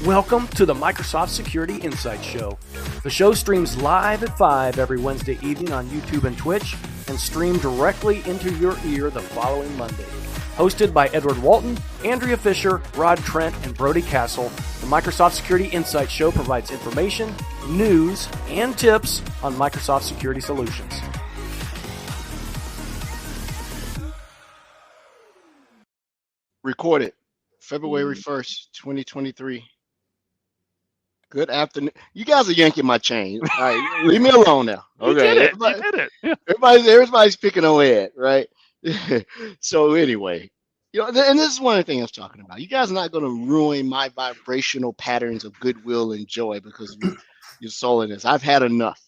Welcome to the Microsoft Security Insight Show. The show streams live at 5 every Wednesday evening on YouTube and Twitch and streamed directly into your ear the following Monday. Hosted by Edward Walton, Andrea Fisher, Rod Trent, and Brody Castle, the Microsoft Security Insight Show provides information, news, and tips on Microsoft security solutions. Recorded February 1st, 2023. Good afternoon. You guys are yanking my chain. All right, leave me alone now. Okay. You did it. Yeah. Everybody's picking on Ed, right? So anyway, and this is one of the things I was talking about. You guys are not going to ruin my vibrational patterns of goodwill and joy because you're souling this. I've had enough.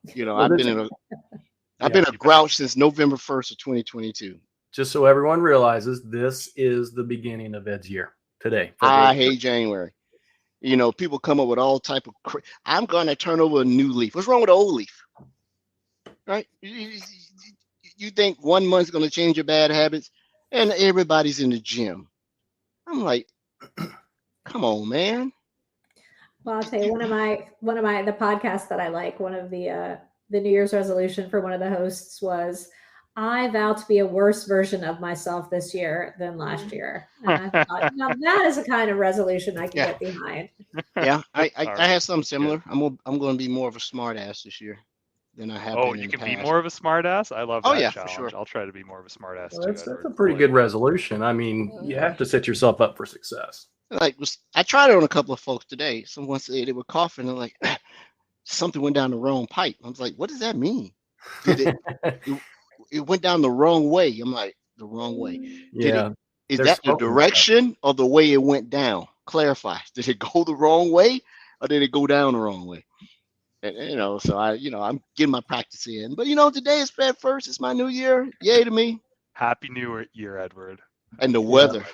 I've been a grouch since November 1st of 2022. Just so everyone realizes, this is the beginning of Ed's year today. I hate January. People come up with all type of I'm going to turn over a new leaf. What's wrong with the old leaf? Right? You think 1 month's going to change your bad habits, and everybody's in the gym. I'm like, come on, man. Well, I'll tell you, one of the podcasts that I like, one of the New Year's resolution for one of the hosts was, I vow to be a worse version of myself this year than last year. And I thought, now that is a kind of resolution I can get behind. Yeah, I have something similar. I'm going to be more of a smart ass this year than I have been in the past. Oh, you can be more of a smart ass? I love that challenge. For sure. I'll try to be more of a smart ass. Well, that's a pretty good resolution. I mean, you have to set yourself up for success. I tried it on a couple of folks today. Someone said they were coughing and like something went down the wrong pipe. I was like, what does that mean? Did it went down the wrong way? I'm like, the wrong way. Is that the direction or the way it went down? Clarify. Did it go the wrong way or did it go down the wrong way? And, so I'm getting my practice in. But today is Feb 1st. It's my new year. Yay to me. Happy New Year, Edward. And the weather.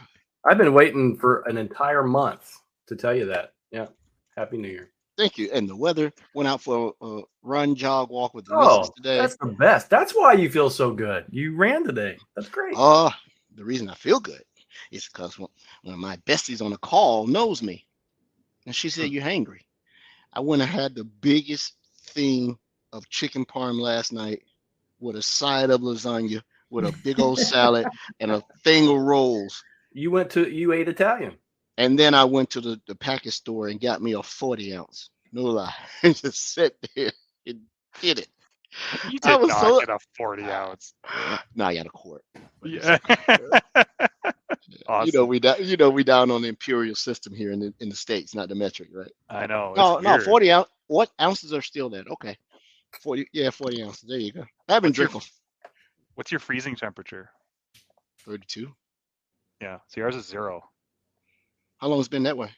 I've been waiting for an entire month to tell you that. Yeah. Happy New Year. Thank you. And the weather, went out for a run, jog, walk with the missus today. That's the best. That's why you feel so good. You ran today. That's great. The reason I feel good is because one of my besties on the call knows me. And she said, you're hangry. I went and had the biggest thing of chicken parm last night with a side of lasagna, with a big old salad and a thing of rolls. You ate Italian. And then I went to the package store and got me a 40 ounce. No lie. And just sat there and did it. You did not get a 40 ounce. No, I got a quart. Yeah. Awesome. We down on the imperial system here in the States, not the metric, right? I know. No, 40 ounce. What ounces are still that? Okay. 40 ounces. There you go. I haven't drinking. What's your freezing temperature? 32. Yeah. So yours is 0. How long has it been that way?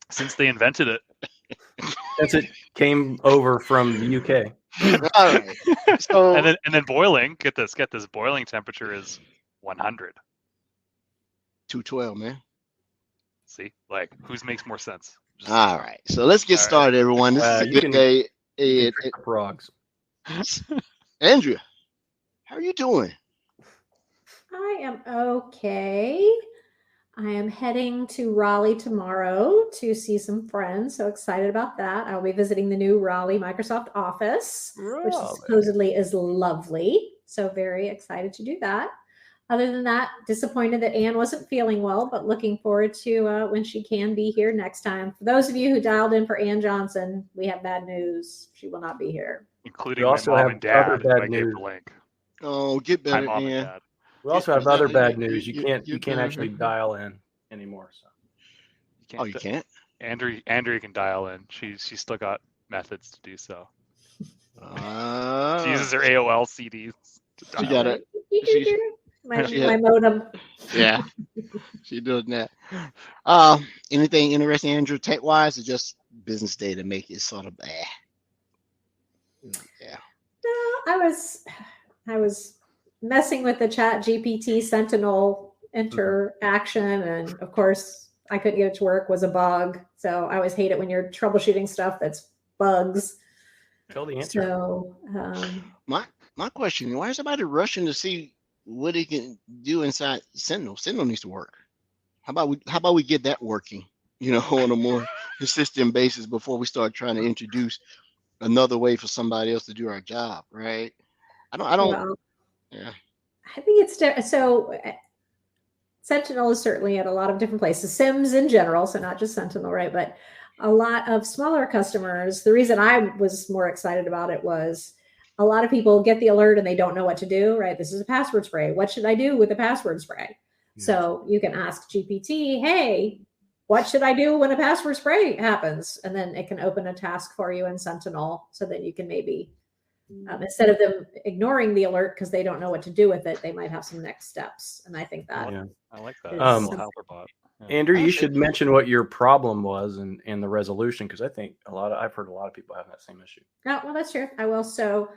Since they invented it. Since it came over from the UK. All right. So and then boiling, get this boiling temperature is 100. 212, man. See, whose makes more sense? All right. So let's get started, everyone. This is a good day. Frogs. Andrea, how are you doing? I am okay. I am heading to Raleigh tomorrow to see some friends. So excited about that. I'll be visiting the new Raleigh Microsoft office, which supposedly is lovely. So very excited to do that. Other than that, disappointed that Anne wasn't feeling well, but looking forward to when she can be here next time. For those of you who dialed in for Ann Johnson, we have bad news. She will not be here. Including my mom and dad. I gave the link. Oh, get better, Ann. We also have other bad news. You can't actually dial in anymore. So. You can't? Andrea can dial in. She's still got methods to do so. She uses her AOL CDs. She got it. My modem. Yeah, she doing that. Anything interesting, Andrew, tech wise, or just business day to make it sort of Yeah. No, I was messing with the Chat GPT Sentinel interaction, and of course I couldn't get it to work. Was a bug, so I always hate it when you're troubleshooting stuff that's bugs. Tell the answer. So my question: why is somebody rushing to see what he can do inside Sentinel? Sentinel needs to work. How about we get that working on a more consistent basis before we start trying to introduce another way for somebody else to do our job, right? I don't. Well, Yeah. I think it's so. Sentinel is certainly at a lot of different places. SIMs in general, so not just Sentinel, right? But a lot of smaller customers. The reason I was more excited about it was a lot of people get the alert and they don't know what to do, right? This is a password spray. What should I do with the password spray? Yeah. So you can ask GPT, hey, what should I do when a password spray happens? And then it can open a task for you in Sentinel so that you can maybe, instead of them ignoring the alert because they don't know what to do with it, they might have some next steps. And I think that I like that. Helperbot. Yeah. Andrew, you should mention what your problem was and the resolution, because I think I've heard a lot of people have that same issue. Oh, well, that's true. I will. So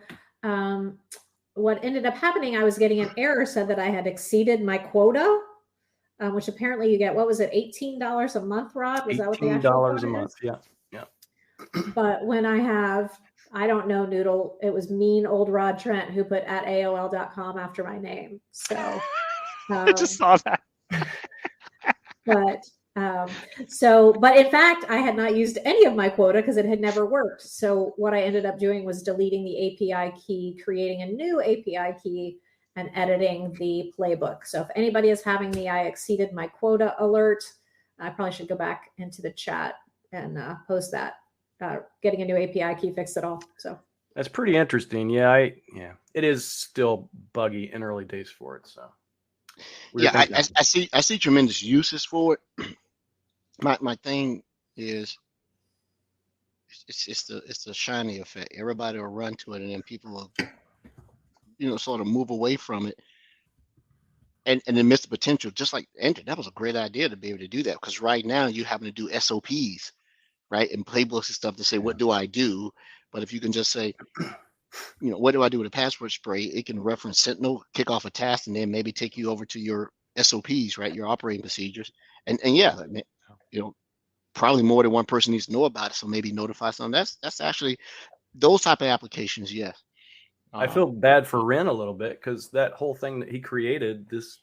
what ended up happening, I was getting an error said that I had exceeded my quota, which apparently you get, what was it, $18 a month, Rod? Was that what the actual $18 a month? Yeah. But when I don't know, Noodle, it was mean old Rod Trent who put at AOL.com after my name. So I just saw that. But in fact, I had not used any of my quota because it had never worked. So what I ended up doing was deleting the API key, creating a new API key, and editing the playbook. So if anybody is having the I exceeded my quota alert, I probably should go back into the chat and post that. Getting a new API key fixed it all. So that's pretty interesting. Yeah, it is still buggy in early days for it. So I see tremendous uses for it. My thing is it's the shiny effect. Everybody will run to it, and then people will sort of move away from it, and then miss the potential. Just like Andrew, that was a great idea to be able to do that, because right now you having to do SOPs, right, and playbooks and stuff to say what do I do. But if you can just say, what do I do with a password spray? It can reference Sentinel, kick off a task, and then maybe take you over to your SOPs, right, your operating procedures, and probably more than one person needs to know about it, so maybe notify some. That's actually those type of applications. Yes. I feel bad for Ren a little bit, because that whole thing that he created, this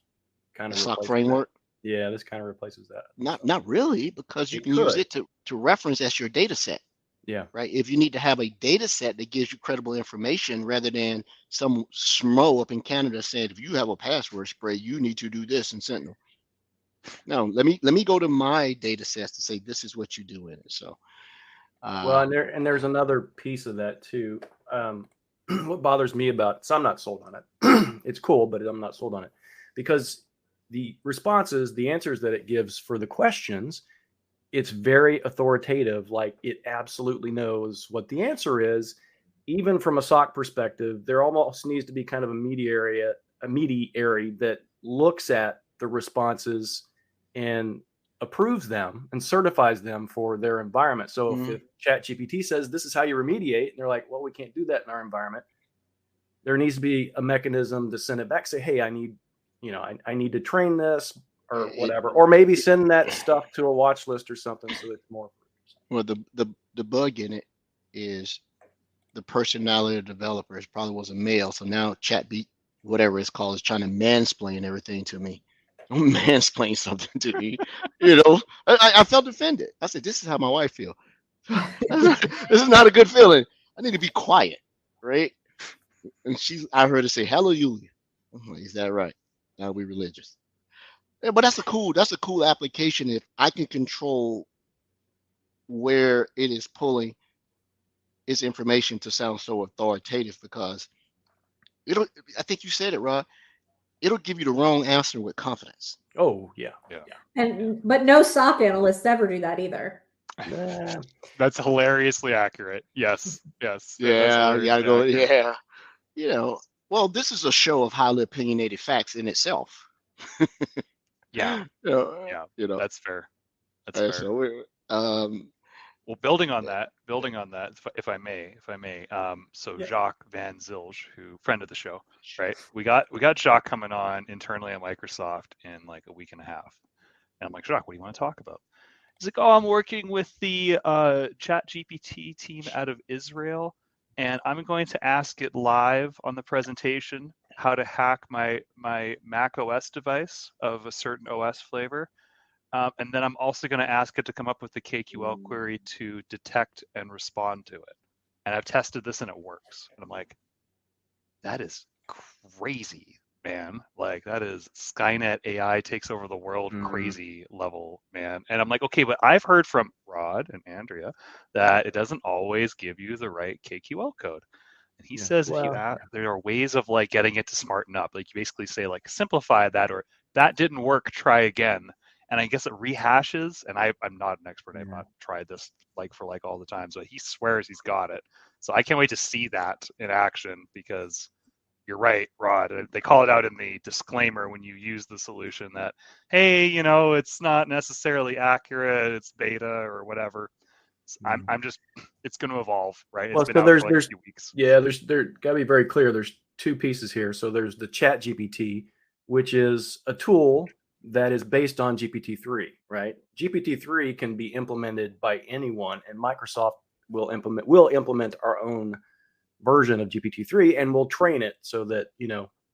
kind of SOC framework. That. Yeah, this kind of replaces that. Not really, because you can use it to reference as your data set. Yeah. Right. If you need to have a data set that gives you credible information, rather than some schmo up in Canada said, if you have a password spray, you need to do this in Sentinel. No, let me go to my data sets to say this is what you do in it. So well, and there's another piece of that too. What bothers me about, so I'm not sold on it. It's cool, but I'm not sold on it, because the responses, the answers that it gives for the questions, it's very authoritative. Like, it absolutely knows what the answer is. Even from a SOC perspective, there almost needs to be kind of a mediary that looks at the responses and approves them and certifies them for their environment. So if ChatGPT says this is how you remediate, and they're like, well, we can't do that in our environment, there needs to be a mechanism to send it back, say, hey, I need to train this or whatever, or maybe send that stuff to a watch list or something, so it's more. Well, the bug in it is the personality of the developers probably was a male, so now ChatBeat, whatever it's called, is trying to mansplain everything to me. Don't mansplain something to me. I felt offended. I said, this is how my wife feels. This is not a good feeling. I need to be quiet, right? And I heard her say, hallelujah. I'm like, is that right? Now we religious. Yeah, but that's a cool application if I can control where it is pulling its information to sound so authoritative, because I think you said it, Rod, it'll give you the wrong answer with confidence. Oh, yeah. But no SOC analysts ever do that either. That's hilariously accurate. Yes. Yeah, you gotta go. Accurate. Yeah. Well, this is a show of highly opinionated facts in itself. Yeah. That's fair. So well, building on that, if I may. So Jacques Van Zilge, friend of the show, right? We got Jacques coming on internally at Microsoft in like a week and a half, and I'm like, Jacques, what do you want to talk about? He's like, I'm working with the ChatGPT team out of Israel, and I'm going to ask it live on the presentation how to hack my Mac OS device of a certain OS flavor. And then I'm also going to ask it to come up with the KQL query to detect and respond to it. And I've tested this and it works. And I'm like, that is crazy, man. Like, that is Skynet AI takes over the world crazy level, man. And I'm like, okay, but I've heard from Rod and Andrea that it doesn't always give you the right KQL code. And he says if you ask, there are ways of like getting it to smarten up. Like you basically say like simplify that, or that didn't work, try again. And I guess it rehashes. And I'm not an expert. I've not tried this for all the time. So he swears he's got it. So I can't wait to see that in action, because you're right, Rod. They call it out in the disclaimer when you use the solution that, hey, it's not necessarily accurate. It's beta or whatever. I'm just, it's going to evolve, right? It's been out for a few weeks. Yeah, there got to be very clear. There's two pieces here. So there's the Chat GPT, which is a tool that is based on GPT-3, right? GPT-3 can be implemented by anyone, and Microsoft will implement our own version of GPT-3, and we'll train it so that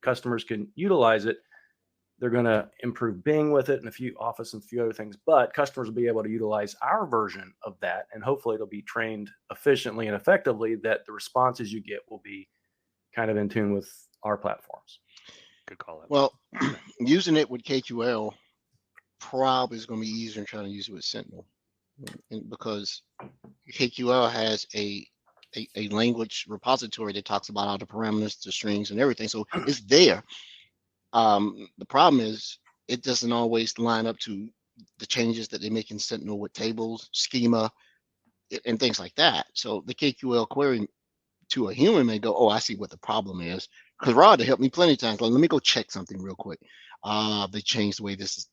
customers can utilize it. They're going to improve Bing with it and a few Office and a few other things, but customers will be able to utilize our version of that, and hopefully it'll be trained efficiently and effectively that the responses you get will be kind of in tune with our platforms. Good call. Well, using it with KQL probably is going to be easier than trying to use it with Sentinel, because KQL has a language repository that talks about all the parameters, the strings, and everything. So it's there. The problem is it doesn't always line up to the changes that they make in Sentinel with tables, schema, and things like that. So the KQL query to a human may go, oh, I see what the problem is. Because Rod had helped me plenty of times. Like, let me go check something real quick. They changed the way this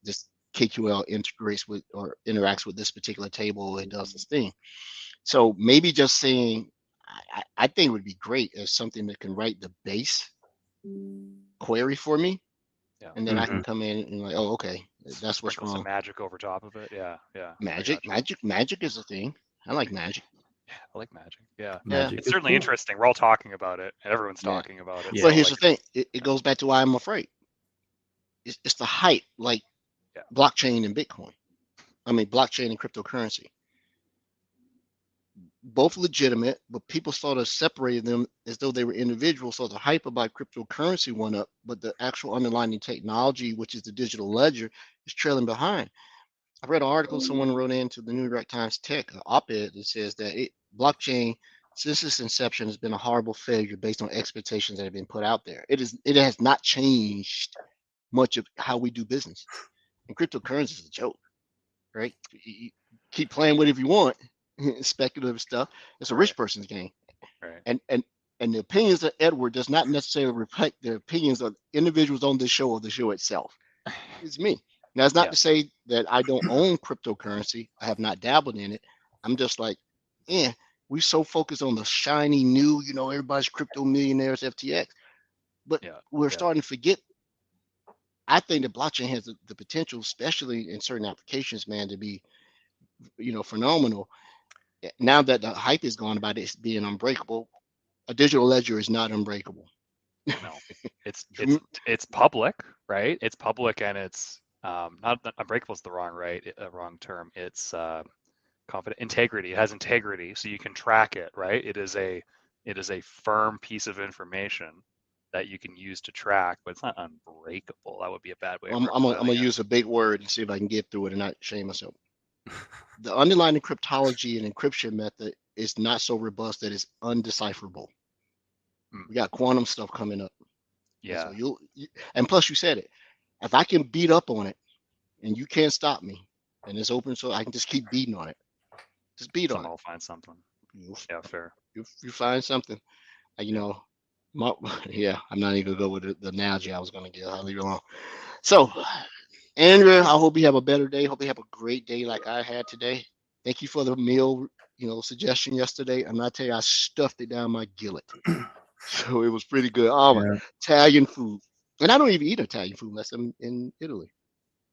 KQL integrates with or interacts with this particular table. It does this thing. So maybe just saying, I think it would be great as something that can write the base query for me. Yeah. And then I can come in and like, oh, okay, that's what's wrong. Some magic over top of it. Yeah. Magic is a thing. I like magic. Yeah, I like magic. Yeah. Magic. It's certainly interesting. We're all talking about it, and everyone's talking about it. Yeah. But here's the thing. It goes back to why I'm afraid. It's the hype, like blockchain and Bitcoin. I mean, blockchain and cryptocurrency. Both legitimate, but people sort of separated them as though they were individuals. So the hype about cryptocurrency went up, but the actual underlying technology, which is the digital ledger, is trailing behind. I read an article someone wrote into the New York Times Tech, an op-ed that says that blockchain, since its inception, has been a horrible failure based on expectations that have been put out there. It has not changed much of how we do business. And cryptocurrency is a joke, right? You keep playing with it if you want. Speculative stuff. It's a rich person's game. Right. And the opinions of Edward does not necessarily reflect the opinions of individuals on this show or the show itself. It's me. Now, it's not to say that I don't own cryptocurrency. I have not dabbled in it. I'm just like, we're so focused on the shiny new, everybody's crypto millionaires, FTX. But we're starting to forget. I think the blockchain has the potential, especially in certain applications, man, to be, phenomenal. Now that the hype is gone about it being unbreakable, a digital ledger is not unbreakable. No, it's public, right? It's public, and it's not unbreakable is the wrong term. It's confident integrity. It has integrity, so you can track it, right? It is a firm piece of information that you can use to track, but it's not unbreakable. That would be a bad way. I'm gonna use a big word and see if I can get through it and not shame myself. The underlying cryptology and encryption method is not so robust that it's undecipherable. We got quantum stuff coming up. Yeah. So and plus you said it. If I can beat up on it and you can't stop me and it's open, so I can just keep beating on it. Just beat on it. I'll find something. Yeah, fair. You find something. I'm not even gonna go with the analogy I was gonna give. I'll leave it alone. So Andrea, I hope you have a better day. Hope you have a great day like I had today. Thank you for the meal, suggestion yesterday. I'm not telling you, I stuffed it down my gullet. So it was pretty good. Oh, my Italian food. And I don't even eat Italian food unless I'm in Italy.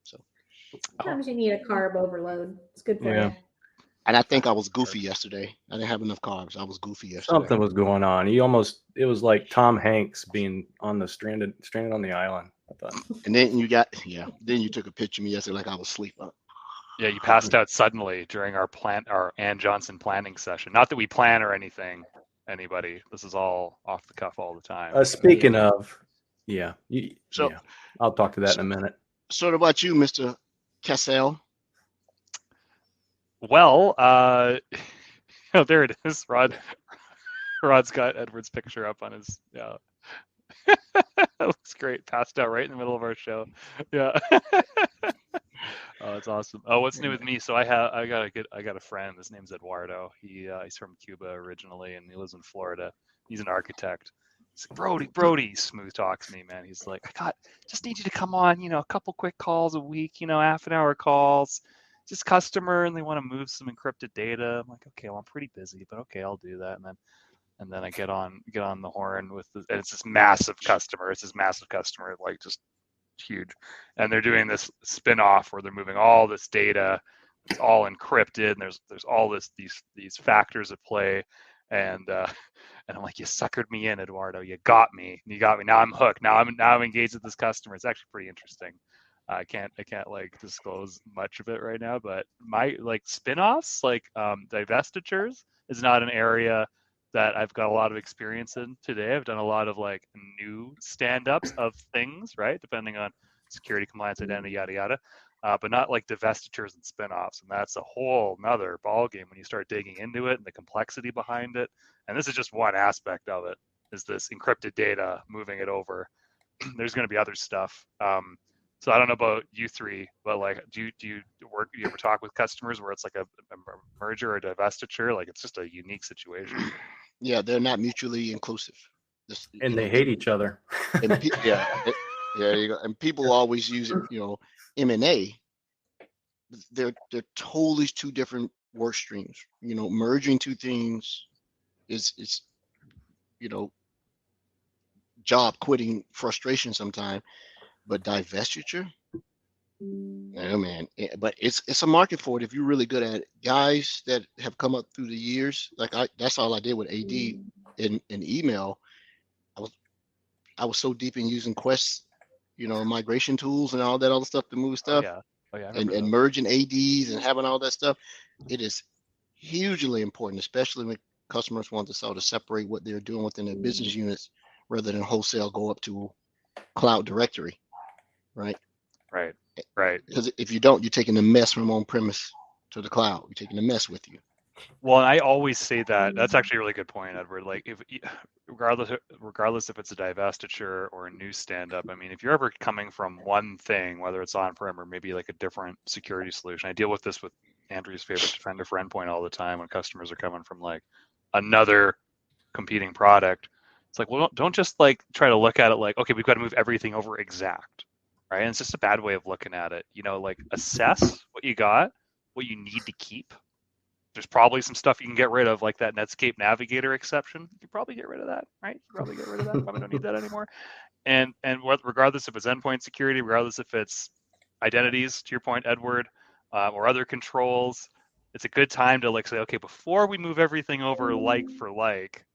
So sometimes you need a carb overload. It's good for you. And I think I was goofy yesterday. I didn't have enough carbs. I was goofy yesterday. Something was going on. It was like Tom Hanks being on the stranded on the island, I thought. And then you took a picture of me yesterday like I was asleep. Yeah, you passed out suddenly during our Ann Johnson planning session. Not that we plan or anything, anybody. This is all off the cuff all the time. Speaking of, So, I'll talk to that in a minute. So what about you, Mr. Cassell? Well, there it is. Rod's got Edward's picture up on his. Yeah, that looks great. Passed out right in the middle of our show. Yeah. Oh, that's awesome. Oh, what's new with me? So I got a friend. His name's Eduardo. He's from Cuba originally, and he lives in Florida. He's an architect. He's like, Brody, smooth talks me, man. He's like, just need you to come on, a couple quick calls a week, half an hour calls, just customer, and they want to move some encrypted data. I'm like, okay, well, I'm pretty busy, but okay, I'll do that. And then I get on the horn and it's this massive customer. Like just huge. And they're doing this spin-off where they're moving all this data. It's all encrypted, and there's all these factors at play. And I'm like, you suckered me in, Eduardo. You got me. Now I'm hooked. Now I'm engaged with this customer. It's actually pretty interesting. I can't like disclose much of it right now, but my like spin-offs, like divestitures, is not an area that I've got a lot of experience in today. I've done a lot of like new stand-ups of things, right? Depending on security, compliance, identity, yada yada. But not like divestitures and spin-offs. And that's a whole nother ballgame when you start digging into it and the complexity behind it. And this is just one aspect of it, is this encrypted data, moving it over. There's going to be other stuff. So I don't know about you three, but like, do you ever talk with customers where it's like a merger or divestiture? Like it's just a unique situation. Yeah, they're not mutually inclusive. And they hate each other. And yeah, you go. And people always use M&A. They're totally two different work streams. Merging two things is job quitting frustration sometimes. But divestiture, oh man! But it's a market for it if you're really good at it. Guys that have come up through the years, that's all I did with AD in email. I was so deep in using Quest, migration tools and all that other stuff to move stuff. And merging ADs and having all that stuff. It is hugely important, especially when customers want to sort of separate what they're doing within their business units rather than wholesale go up to cloud directory. Right. Because if you don't, you're taking the mess from on-premise to the cloud. You're taking the mess with you. Well, and I always say that's actually a really good point, Edward. Like, regardless if it's a divestiture or a new stand-up, I mean, if you're ever coming from one thing, whether it's on-prem or maybe like a different security solution, I deal with this with Andrew's favorite Defender for Endpoint all the time when customers are coming from like another competing product. It's like, well, don't just like try to look at it like, okay, we've got to move everything over exact. Right. And it's just a bad way of looking at it. Like assess what you got, what you need to keep. There's probably some stuff you can get rid of, like that Netscape Navigator exception. You could probably get rid of that, right? Probably don't need that anymore. And regardless if it's endpoint security, regardless if it's identities, to your point, Edward, or other controls, it's a good time to like say, okay, before we move everything over like for like,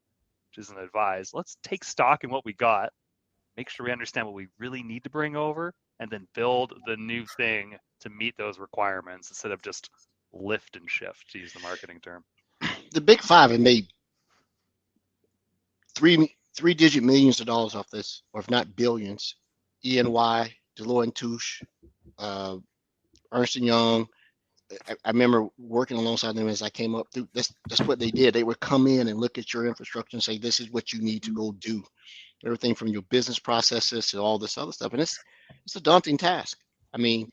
which isn't advised, let's take stock in what we got. Make sure we understand what we really need to bring over, and then build the new thing to meet those requirements instead of just lift and shift, to use the marketing term. The big five have made three-digit millions of dollars off this, or if not billions. EY, Deloitte & Touche, Ernst & Young. I remember working alongside them as I came up through. That's what they did. They would come in and look at your infrastructure and say, this is what you need to go do. Everything from your business processes to all this other stuff. And it's a daunting task. I mean,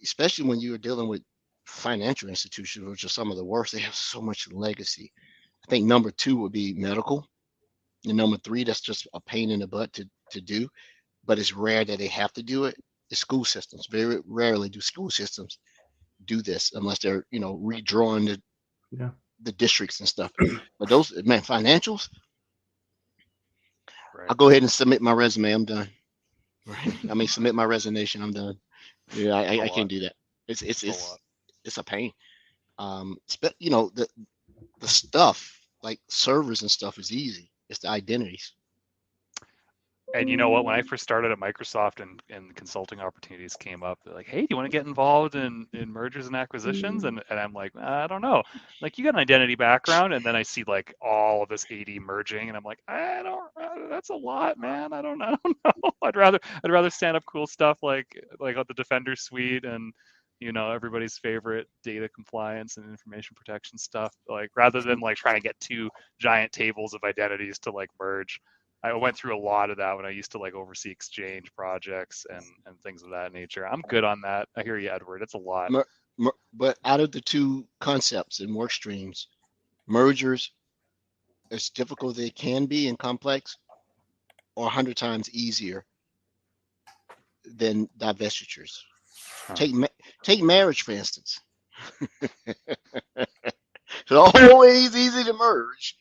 especially when you're dealing with financial institutions, which are some of the worst. They have so much legacy. I think number 2 would be medical. And number 3, that's just a pain in the butt to do. But it's rare that they have to do it. The school systems. Very rarely do school systems do this unless they're, redrawing the districts and stuff. But those, man, financials, right. I'll go ahead and submit my resume. I'm done. Right. I mean, submit my resignation. I'm done. Yeah, I can't do that. It's a pain. The stuff like servers and stuff is easy. It's the identities. And you know what? When I first started at Microsoft and consulting opportunities came up, they're like, "Hey, do you want to get involved in mergers and acquisitions?" And I'm like, I don't know. Like, you got an identity background, and then I see like all of this AD merging, and I'm like, I don't. That's a lot, man. I don't know. I'd rather stand up cool stuff like the Defender suite and everybody's favorite data compliance and information protection stuff. Like, rather than like trying to get two giant tables of identities to like merge. I went through a lot of that when I used to like oversee exchange projects and things of that nature. I'm good on that. I hear you, Edward. It's a lot. But out of the two concepts and work streams, mergers, as difficult as they can be and complex, are 100 times easier than divestitures. Huh. Take marriage, for instance. It's always easy to merge,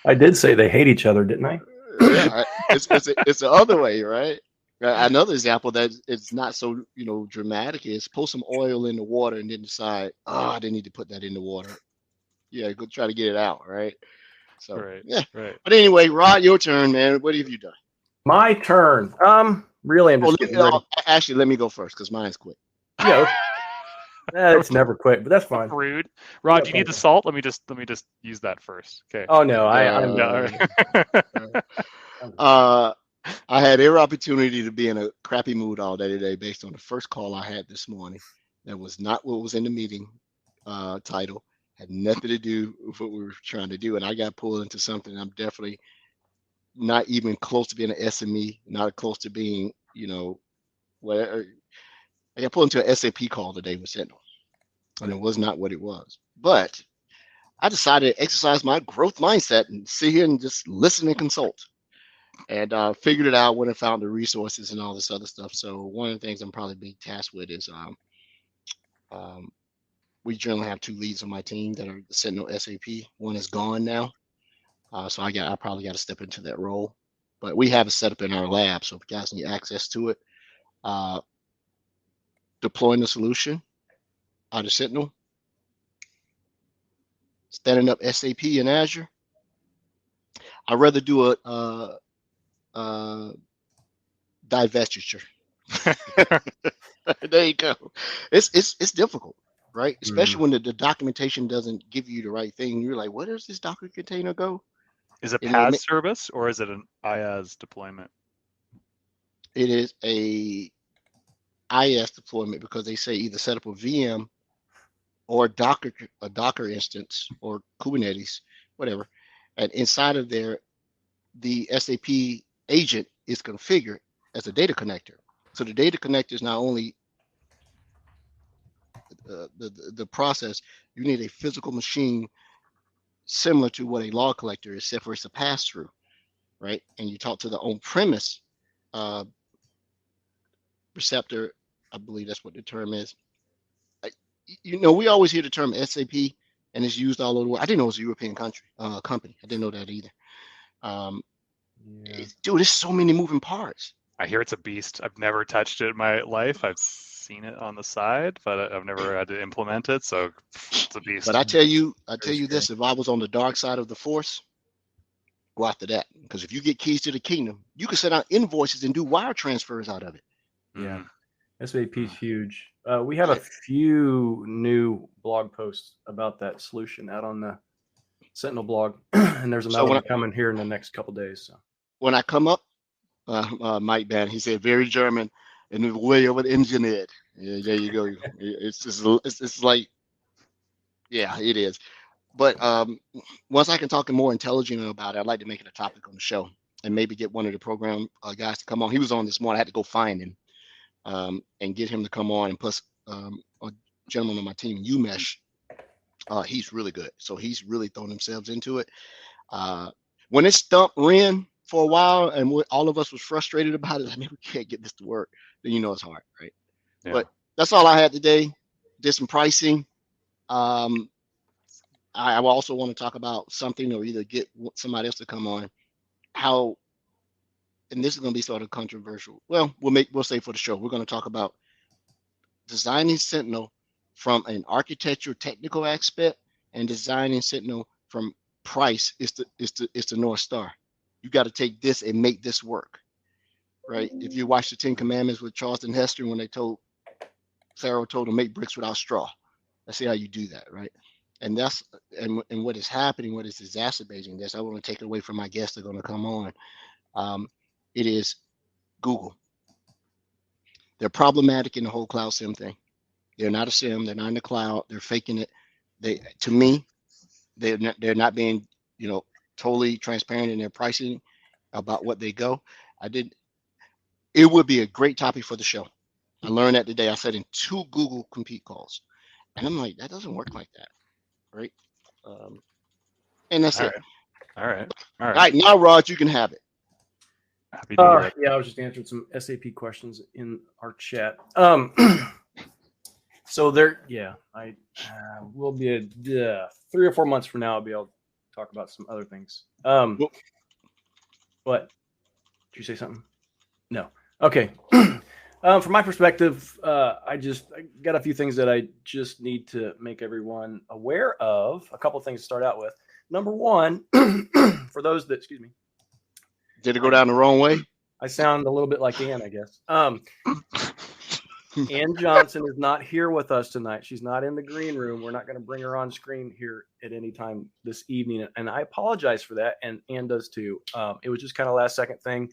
I did say they hate each other, didn't I? Yeah, it's the other way, right? Another example that it's not so dramatic is pour some oil in the water and then decide, I didn't need to put that in the water. Yeah, go try to get it out, right? So right. But anyway, Rod, your turn, man. What have you done? My turn. Really, I'm just getting ready. Actually, let me go first because mine's quick. Yeah. It's never quick, but that's fine. Rude. Rod, do you need the salt? Let me just use that first. Okay. Oh no, I had every opportunity to be in a crappy mood all day today based on the first call I had this morning. That was not what was in the meeting title. Had nothing to do with what we were trying to do. And I got pulled into something I'm definitely not even close to being an SME, not close to being, whatever. I got pulled into an SAP call today with Sentinel, and it was not what it was. But I decided to exercise my growth mindset and sit here and just listen and consult. And figured it out when I found the resources and all this other stuff. So one of the things I'm probably being tasked with is we generally have two leads on my team that are the Sentinel SAP. One is gone now. So I probably got to step into that role. But we have it set up in our lab. So if you guys need access to it, deploying the solution out of Sentinel, standing up SAP in Azure. I'd rather do a divestiture. There you go. It's difficult, right? Especially when the documentation doesn't give you the right thing. You're like, where does this Docker container go? Is it PaaS service or is it an IaaS deployment? It is a IaaS deployment because they say either set up a VM or a Docker instance or Kubernetes, whatever. And inside of there, the SAP agent is configured as a data connector. So the data connector is not only the process, you need a physical machine similar to what a log collector is, except for it's a pass-through, right? And you talk to the on-premise receptor, I believe that's what the term is. We always hear the term SAP, and it's used all over the world. I didn't know it was a European company. I didn't know that either. Dude, there's so many moving parts. I hear it's a beast. I've never touched it in my life. I've seen it on the side, but I've never had to implement it. So it's a beast. But I tell you this: if I was on the dark side of the force, go after that. Because if you get keys to the kingdom, you can send out invoices and do wire transfers out of it. Yeah, SAP is huge. We have a few new blog posts about that solution out on the Sentinel blog, and there's another one coming here in the next couple of days. So when I come up, Mike Bannon, he said very German and way over engineered. Yeah, there you go. It's like, yeah, it is. But once I can talk more intelligently about it, I'd like to make it a topic on the show and maybe get one of the program guys to come on. He was on this morning. I had to go find him and get him to come on. And plus, a gentleman on my team, UMesh, he's really good. So he's really thrown himself into it. When it stumped Ren for a while and all of us was frustrated about it, like, man, we can't get this to work, then it's hard, right? Yeah. But that's all I had today. Did some pricing. I also want to talk about something, or either get somebody else to come on, how, and this is going to be sort of controversial. Well, we'll say for the show, we're going to talk about designing Sentinel from an architecture technical aspect and designing Sentinel from price is the North Star. you got to take this and make this work, right? If you watch the 10 Commandments with Charlton Heston, when Pharaoh told him make bricks without straw. Let's see how you do that, right? And that's and what is happening, what is exacerbating this. I want to take it away from my guests that are going to come on. It is Google. They're problematic in the whole cloud SIM thing. They're not a SIM. They're not in the cloud. They're faking it. To me, they're not being, totally transparent in their pricing about what they go. It would be a great topic for the show. I learned that today. I said in 2 Google compete calls, and I'm like, that doesn't work like that, right? And that's it. All right. All right, now, Rod, you can have it. Happy to hear it. Yeah, I was just answering some SAP questions in our chat. So I will be 3 or 4 months from now. I'll be able to talk about some other things. What? Did you say something? No. Okay. From my perspective, I got a few things that I just need to make everyone aware of. A couple of things to start out with. Number one, for those that, excuse me. Did it go down the wrong way? I sound a little bit like Ann, I guess. Ann Johnson is not here with us tonight. She's not in the green room. We're not going to bring her on screen here at any time this evening. And I apologize for that. And Ann does too. It was just kind of last second thing.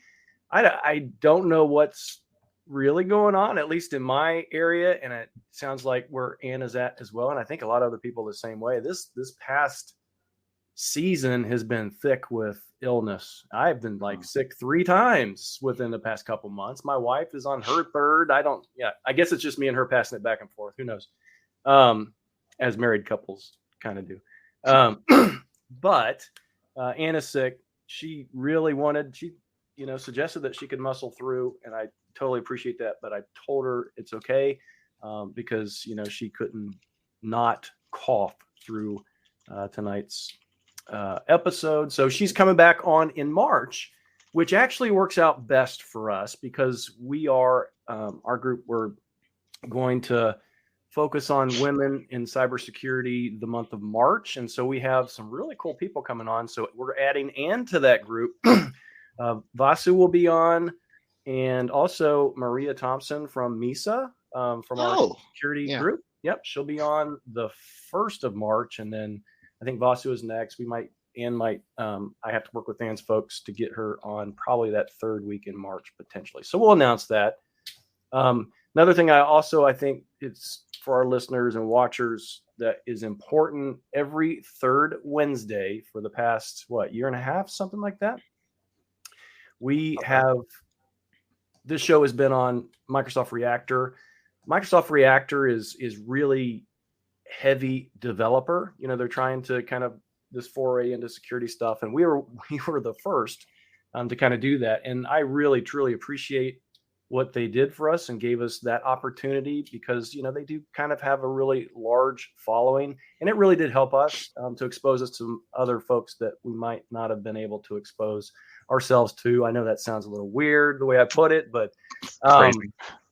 I don't know what's really going on, at least in my area. And it sounds like where Ann is at as well. And I think a lot of other people the same way. This past season has been thick with illness. I've been sick 3 times within the past couple months. My wife is on her 3rd. I guess it's just me and her passing it back and forth. Who knows? As married couples kind of do. But Anna's sick. She really suggested that she could muscle through, and I totally appreciate that. But I told her it's okay because, she couldn't not cough through tonight's episode. So she's coming back on in March, which actually works out best for us because we are our group. We're going to focus on women in cybersecurity the month of March, and so we have some really cool people coming on. So we're adding Ann to that group. Vasu will be on, and also Maria Thompson from MISA from our security group. Yep, she'll be on the 1st of March, and then I think Vasu is next. I have to work with Ann's folks to get her on probably that 3rd week in March potentially. So we'll announce that. Another thing I think it's for our listeners and watchers that is important, every 3rd Wednesday for the past, year and a half, something like that. This show has been on Microsoft Reactor. Microsoft Reactor is really heavy developer. They're trying to kind of this foray into security stuff, and we were the first to kind of do that. And I really truly appreciate what they did for us and gave us that opportunity because they do kind of have a really large following, and it really did help us to expose us to other folks that we might not have been able to expose ourselves to. I know that sounds a little weird the way I put it, but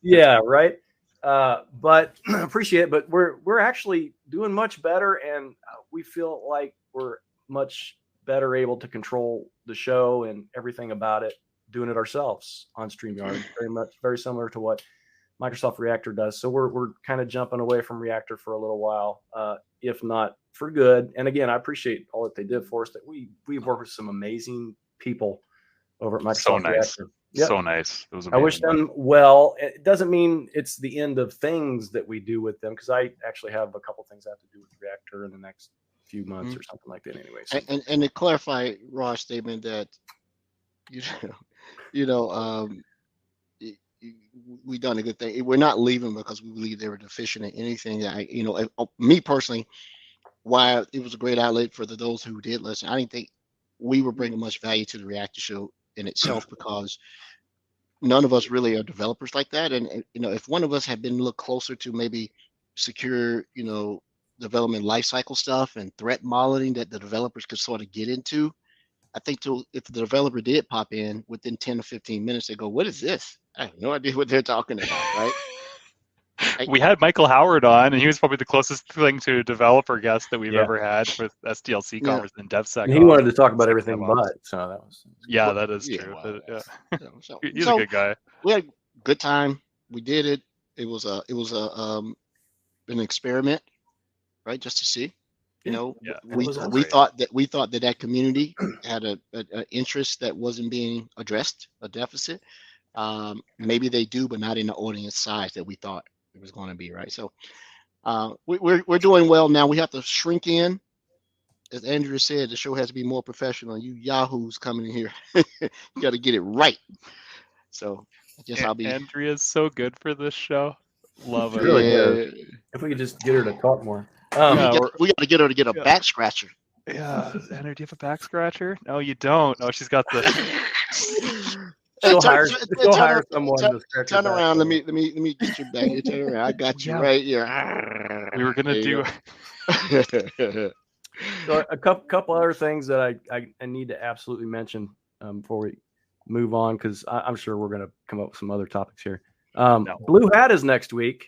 yeah, right. But appreciate it. But we're actually doing much better, and we feel like we're much better able to control the show and everything about it, doing it ourselves on StreamYard. Very similar to what Microsoft Reactor does. So we're kind of jumping away from Reactor for a little while, if not for good. And again, I appreciate all that they did for us. That we've worked with some amazing people over at Microsoft So nice. Reactor. Yep. So nice. It was I wish them well. It doesn't mean it's the end of things that we do with them, because I actually have a couple things I have to do with Reactor in the next few months or something like that. Anyways, and to clarify Raw's statement that we done a good thing. We're not leaving because we believe they were deficient in anything. Me personally, while it was a great outlet for those who did listen, I didn't think we were bringing much value to the Reactor show in itself, because none of us really are developers like that. And if one of us had been a little closer to maybe secure, development lifecycle stuff and threat modeling that the developers could sort of get into, I think if the developer did pop in within 10 or 15 minutes, they go, "What is this? I have no idea what they're talking about," right? We had Michael Howard on, and he was probably the closest thing to a developer guest that we've ever had with SDLC conference and DevSec. And he wanted to talk about everything but, so that was. Yeah, that is true. He's a good guy. We had a good time. We did it. It was an experiment, right? Just to see. You know, we thought that community had a interest that wasn't being addressed, a deficit. Maybe they do, but not in the audience size that we thought it was going to be, right? So we're doing well now. We have to shrink in. As Andrew said, the show has to be more professional. You yahoos coming in here, you got to get it right. So I guess I'll be. Andrea's so good for this show. Love it. Really good. If we could just get her to talk more. We got to get her to get a back scratcher. Yeah, Andrew, do you have a back scratcher? No, you don't. No, she's got the. She'll hire someone to scratch turn your back. around. Let me get your back. You turn around. I got you right here. We were gonna do. So a couple other things that I need to absolutely mention before we move on, because I'm sure we're gonna come up with some other topics here. Blue Hat is next week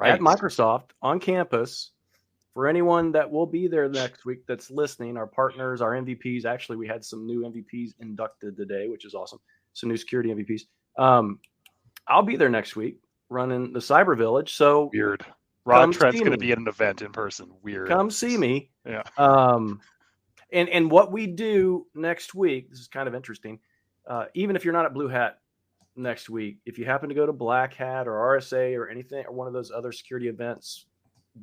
at Microsoft on campus. For anyone that will be there next week that's listening, our partners, our MVPs. Actually, we had some new MVPs inducted today, which is awesome. Some new security MVPs. I'll be there next week running the Cyber Village. So weird. Rod Trent's going to be at an event in person. Weird. Come see me. Yeah. And what we do next week, this is kind of interesting. Even if you're not at Blue Hat next week, if you happen to go to Black Hat or RSA or anything or one of those other security events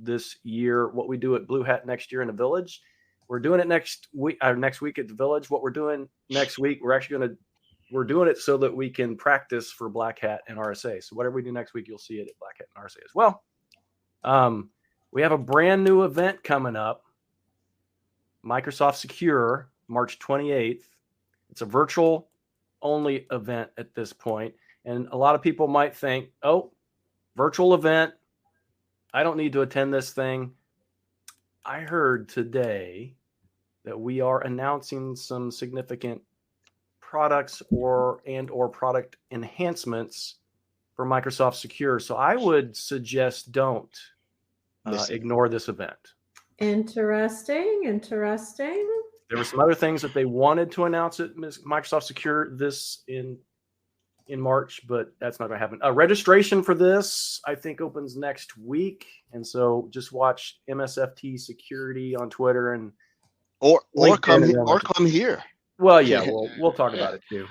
this year, what we do at Blue Hat next year in the Village, we're doing it next week at the Village. What we're doing next week, we're doing it so that we can practice for Black Hat and RSA. So whatever we do next week, you'll see it at Black Hat and RSA as well. We have a brand new event coming up, Microsoft Secure, March 28th. It's a virtual only event at this point. And a lot of people might think, oh, virtual event, I don't need to attend this thing. I heard today that we are announcing some significant products or product enhancements for Microsoft Secure. So I would suggest don't ignore this event. Interesting. There were some other things that they wanted to announce at Microsoft Secure this in March, but that's not going to happen. Registration for this, I think, opens next week. And so just watch MSFT Security on Twitter and or come here. Well, yeah, we'll talk about it too.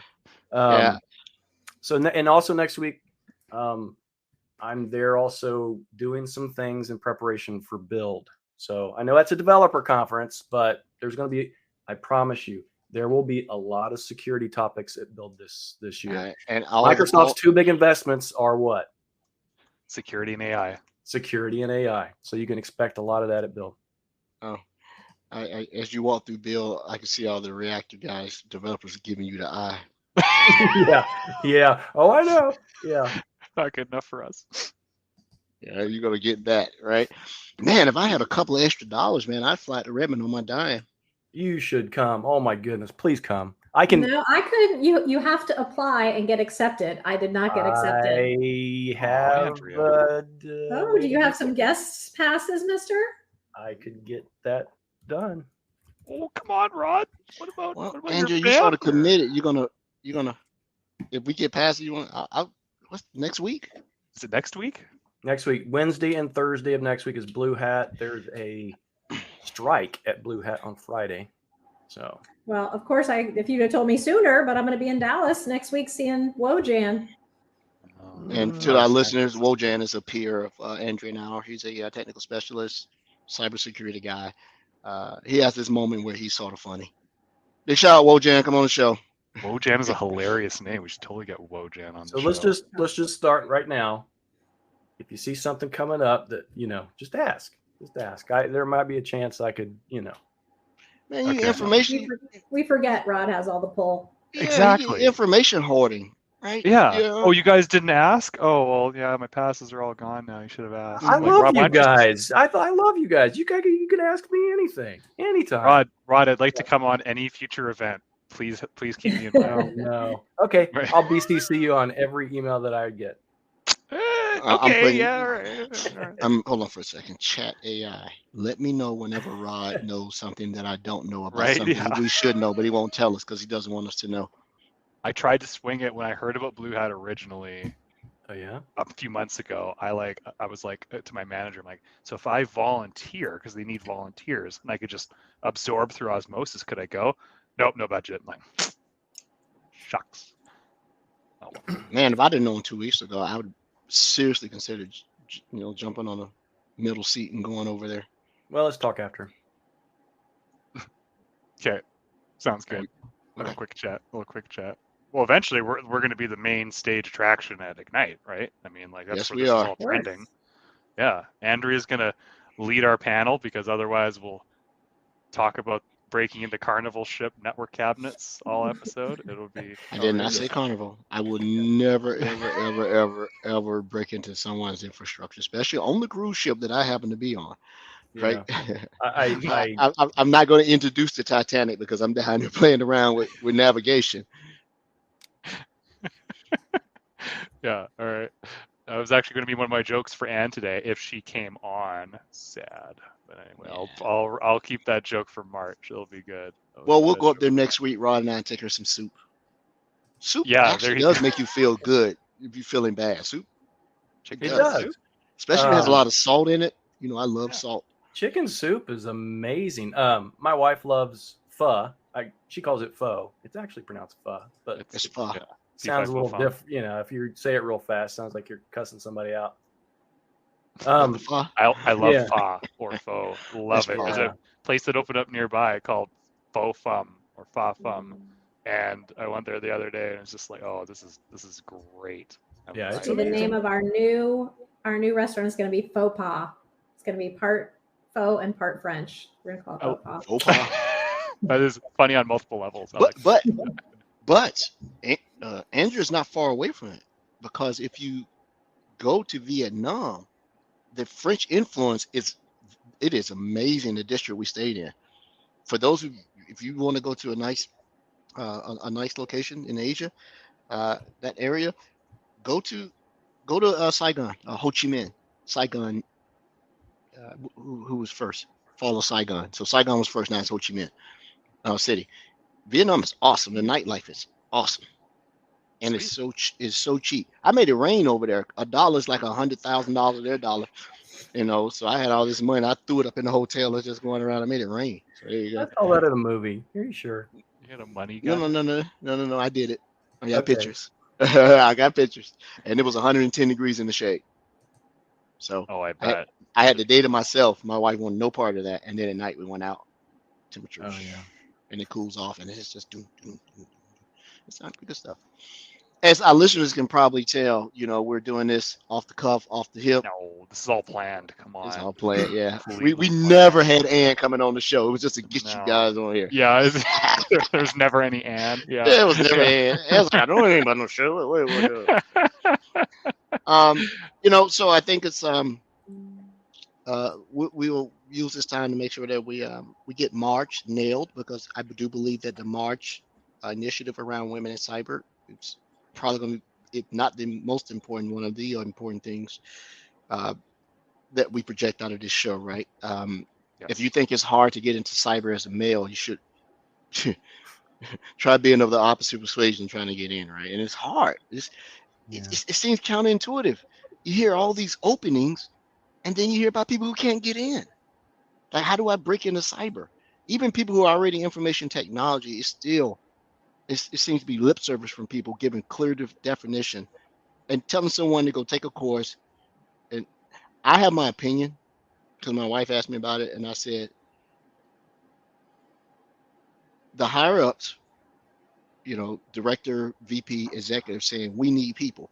So, and also next week, I'm there also doing some things in preparation for Build. So I know that's a developer conference, but there's going to be, I promise you, there will be a lot of security topics at Build this year. And Microsoft's two big investments are what? Security and AI. Security and AI. So you can expect a lot of that at Build. Oh, I as you walk through Build, I can see all the reactor guys, developers giving you the eye. Yeah. Oh, I know. Yeah. Not good enough for us. Yeah, you're gonna get that, right? Man, if I had a couple of extra dollars, man, I'd fly to Redmond on my dime. You should come. Oh my goodness, please come. I can. No, I couldn't. You have to apply and get accepted. I did not get accepted. I have. Do you have some guest passes, Mister? I could get that done. Oh, come on, Rod. What about Andrew? You sort of committed. You're gonna. If we get past it, you want. What's next week? Is it next week? Next week, Wednesday and Thursday of next week is Blue Hat. There's a strike at Blue Hat on Friday. So. Well, of course, if you'd have told me sooner, but I'm going to be in Dallas next week seeing Wojan. And to our listeners, Wojan is a peer of Andrea now. He's a technical specialist, cybersecurity guy. He has this moment where he's sort of funny. Big shout out, Wojan. Come on the show. Wojan is a hilarious name. We should totally get Wojan on the show. So let's just start right now. If you see something coming up that, just ask. Just ask. There might be a chance I could, Man, information. We forget Rod has all the pull. Yeah, exactly. Information hoarding, right? Yeah. Oh, you guys didn't ask? Oh, well, yeah, my passes are all gone now. You should have asked. I love you guys. I love you guys. You can ask me anything, anytime. Rod, I'd like to come on any future event. Please keep me involved. No. Okay, I'll BCC you on every email that I get. I'm putting. yeah, all right. Hold on for a second. Chat AI. Let me know whenever Rod knows something that I don't know about Right, something yeah. we should know, but he won't tell us because he doesn't want us to know. I tried to swing it when I heard about Blue Hat originally. Oh yeah. A few months ago, I was like to my manager, I'm like, so if I volunteer, because they need volunteers, and I could just absorb through osmosis, could I go? Nope, no budget. I'm like, shucks. Oh, well. Man, if I'd have known 2 weeks ago, I would seriously consider, jumping on a middle seat and going over there. Well, let's talk after. Okay, sounds good. A little quick chat. Well, eventually we're going to be the main stage attraction at Ignite, right? I mean, like that's Yes, where we this are. is all trending. Yeah, Andrea's going to lead our panel because otherwise we'll talk about breaking into Carnival ship network cabinets all episode. It'll be. I did not say Carnival. I would never, ever break into someone's infrastructure, especially on the cruise ship that I happen to be on. Right? I'm not going to introduce the Titanic because I'm down here playing around with navigation. Yeah, all right. That was actually going to be one of my jokes for Anne today if she came on. Sad, but anyway, I'll keep that joke for March. It'll be good. Well, we'll go up there next week, Rod and I, and take her some soup. Soup actually does make you feel good if you're feeling bad. Soup, it does. Especially if it has a lot of salt in it. I love salt. Chicken soup is amazing. My wife loves pho. She calls it pho. It's actually pronounced pho, but it's pho. Yeah. Sounds a little different. If you say it real fast, sounds like you're cussing somebody out. I love pho or pho. Love it. There's a place that opened up nearby called Pho Fum or Pho Fum, and I went there the other day and it's just like, oh, this is great. It's the name of our new restaurant is going to be Faux Pas. It's going to be part pho and part French. We're going to call it Faux Pas. That is funny on multiple levels. But Andrew's not far away from it, because if you go to Vietnam, the French influence is amazing. The district we stayed in. For those if you want to go to a nice location in Asia, that area, go to Saigon, Ho Chi Minh, Saigon. Who was first? Follow Saigon. So Saigon was first. Now it's Ho Chi Minh City. Vietnam is awesome. The nightlife is awesome, and it's so cheap. I made it rain over there. $1 is like $100,000 their dollar, So I had all this money. I threw it up in the hotel. It's just going around. I made it rain. So there you go. That's all that in a movie. Are you sure? You had a money guy? No. I did it. I got pictures. I got pictures, and it was 110 degrees in the shade. So I bet I had the day to myself. My wife wanted no part of that, and then at night we went out. Temperature. Oh yeah. And it cools off, and it's just it's not good stuff. As our listeners can probably tell, we're doing this off the cuff, off the hip. No, this is all planned. Come on. It's all planned, yeah. We never had Ann coming on the show. It was just to get you guys on here. Yeah, there's never any Ann. Yeah, it was never Ann. I don't know anything about no show. Wait. So I think it's we will use this time to make sure that we get March nailed, because I do believe that the March initiative around women in cyber, it's probably going to be, if not the most important, one of the important things that we project out of this show, right? Yes. If you think it's hard to get into cyber as a male, you should try being of the opposite persuasion trying to get in, right? And it's hard. It seems counterintuitive. You hear all these openings, and then you hear about people who can't get in. Like, how do I break into cyber? Even people who are already in information technology, it seems to be lip service from people giving clear definition and telling someone to go take a course. And I have my opinion because my wife asked me about it, and I said, the higher ups, director, VP, executive, saying we need people,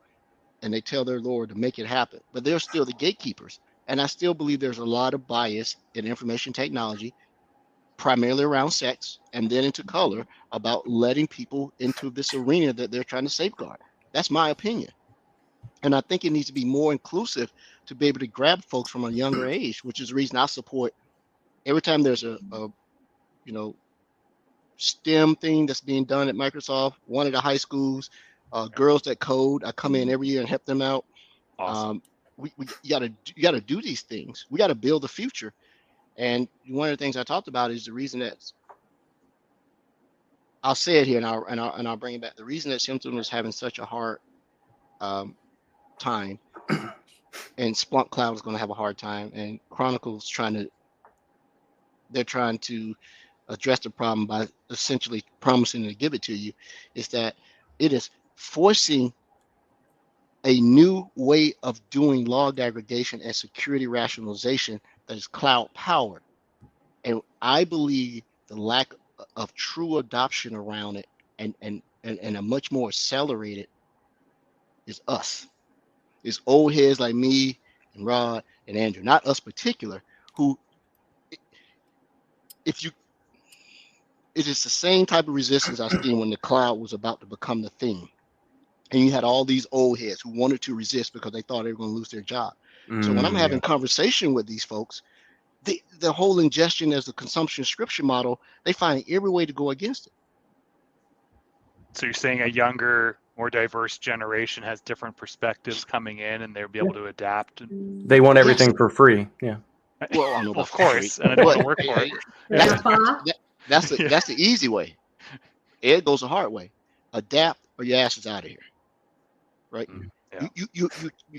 and they tell their Lord to make it happen, but they're still the gatekeepers. And I still believe there's a lot of bias in information technology, primarily around sex and then into color, about letting people into this arena that they're trying to safeguard. That's my opinion. And I think it needs to be more inclusive to be able to grab folks from a younger age, which is the reason I support every time there's a STEM thing that's being done at Microsoft, one of the high schools, girls that code. I come in every year and help them out. Awesome. you gotta do these things. We gotta build the future. And one of the things I talked about is the reason that I'll say it here and I'll bring it back. The reason that Symptom is having such a hard time, and Splunk Cloud is going to have a hard time, and Chronicle's trying to address the problem by essentially promising to give it to you, is that it is forcing a new way of doing log aggregation and security rationalization that is cloud powered. And I believe the lack of true adoption around it and a much more accelerated is us. It's old heads like me and Rod and Andrew, not us particular, who it is the same type of resistance I seen when the cloud was about to become the thing. And you had all these old heads who wanted to resist because they thought they were going to lose their job. So when I'm having conversation with these folks, the whole ingestion as a consumption scripture model, they find every way to go against it. So you're saying a younger, more diverse generation has different perspectives coming in, and they'll be able to adapt. They want everything for free. Yeah. Well, I know of course, and it doesn't work for it. That's the easy way. Ed goes the hard way. Adapt, or your ass is out of here. Right? Yeah. You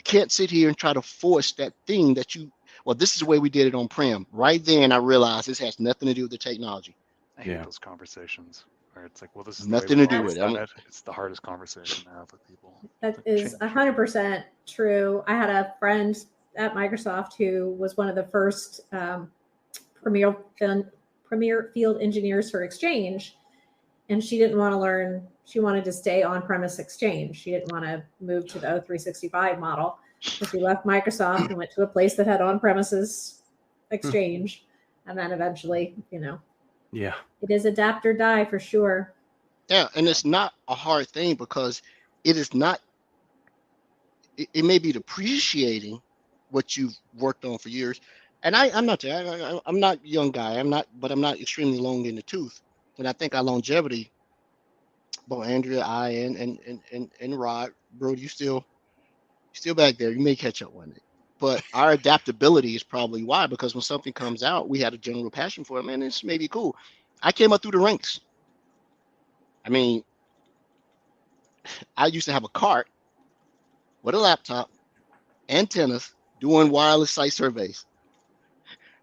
can't sit here and try to force that thing that you. Well, this is the way we did it on-prem. Right then, I realized this has nothing to do with the technology. I hate those conversations where it's like, well, this is nothing to do with it. It's the hardest conversation to have with people. That is 100% true. I had a friend at Microsoft who was one of the first premier field engineers for Exchange, and she didn't want to learn. She wanted to stay on-premise Exchange. She didn't want to move to the O365 model. So she left Microsoft and went to a place that had on-premises Exchange, and then eventually, it is adapt or die for sure. Yeah, and it's not a hard thing because it is not. It may be depreciating what you've worked on for years, and I'm not a young guy. But I'm not extremely long in the tooth. And I think our longevity, both Andrea, I, and Rod, bro, you still back there. You may catch up one day. But our adaptability is probably why, because when something comes out, we had a general passion for it. Man, this may be cool. I came up through the ranks. I mean, I used to have a cart with a laptop, antennas, doing wireless site surveys.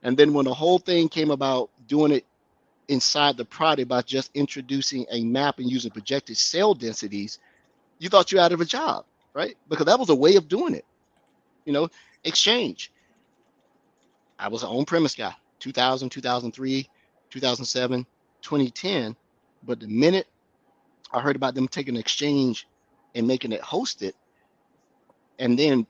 And then when the whole thing came about doing it inside the product by just introducing a map and using projected cell densities, you thought you were out of a job, right? Because that was a way of doing it. Exchange. I was an on-premise guy, 2000, 2003, 2007, 2010. But the minute I heard about them taking Exchange and making it hosted and then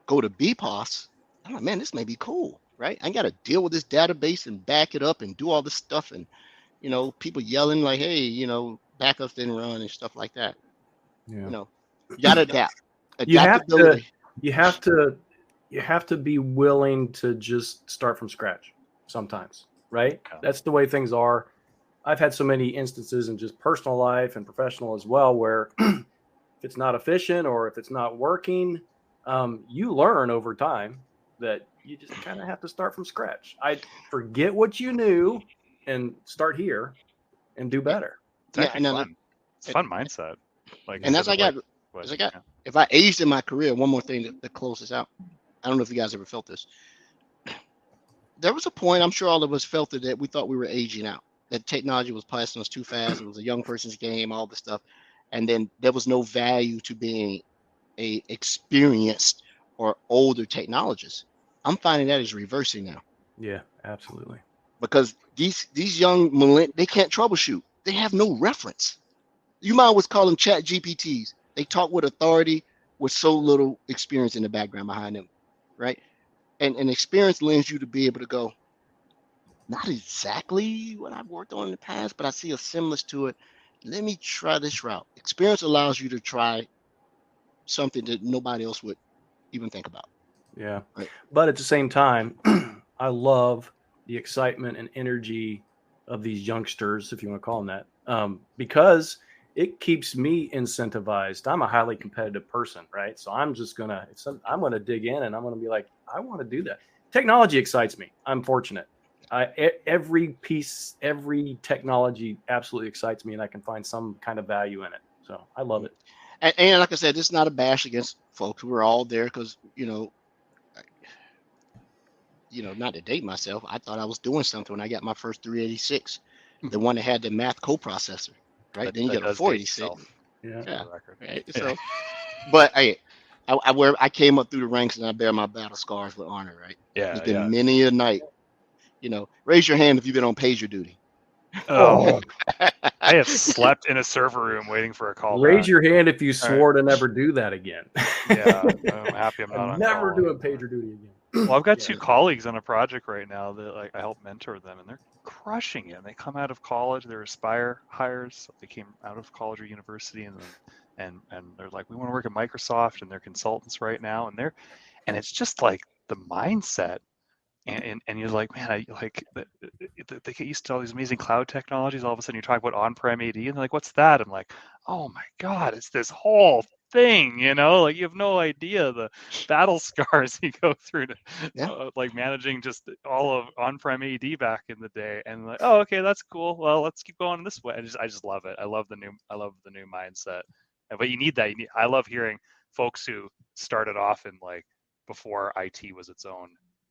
go to BPOS, I'm like, man, this may be cool, right? I got to deal with this database and back it up and do all this stuff. And, people yelling like, hey, backups didn't run and stuff like that. Yeah. You got to adapt. You have to be willing to just start from scratch sometimes, right? Yeah. That's the way things are. I've had so many instances in just personal life and professional as well, where if it's not efficient or if it's not working, you learn over time that you just kind of have to start from scratch. I forget what you knew and start here and do better. It's actually fun. It's a fun mindset. And as I got, if I aged in my career, one more thing to close this out. I don't know if you guys ever felt this. There was a point, I'm sure all of us felt it, that we thought we were aging out, that technology was passing us too fast. It was a young person's game, all this stuff. And then there was no value to being a experienced or older technologist. I'm finding that is reversing now. Yeah, absolutely. Because these young millennials, they can't troubleshoot. They have no reference. You might always call them chat GPTs. They talk with authority with so little experience in the background behind them, right? And experience lends you to be able to go, not exactly what I've worked on in the past, but I see a semblance to it. Let me try this route. Experience allows you to try something that nobody else would even think about. Yeah. Right. But at the same time, I love the excitement and energy of these youngsters, if you want to call them that, because it keeps me incentivized. I'm a highly competitive person, right? So I'm just I'm going to dig in and I'm going to be like, I want to do that. Technology excites me. I'm fortunate. Every technology absolutely excites me, and I can find some kind of value in it. So I love it. And like I said, this is not a bash against folks who are all there because, not to date myself, I thought I was doing something when I got my first 386, the one that had the math coprocessor, right? Then you get a 486. Yeah. Right. So, but hey, I came up through the ranks and I bear my battle scars with honor, right? Yeah. There's been many a night. Raise your hand if you've been on pager duty. Oh, I have slept in a server room waiting for a call. Raise your hand if you swore to never do that again. Yeah, I'm happy I'm not on never call. doing pager duty again. Well, I've got two colleagues on a project right now that I help mentor them, and they're crushing it. They come out of college, they're Aspire hires. They came out of college or university, and they're like, we want to work at Microsoft, and they're consultants right now, and it's just like the mindset. And you're like, man, they get used to all these amazing cloud technologies. All of a sudden, you're talking about on-prem AD, and they're like, what's that? I'm like, oh my God, it's this whole thing, like you have no idea the battle scars you go through to like managing just all of on-prem AD back in the day. And like, oh, okay, that's cool. Well, let's keep going this way. I just love it. I love the new mindset. But you need that. I love hearing folks who started off in like before IT was its own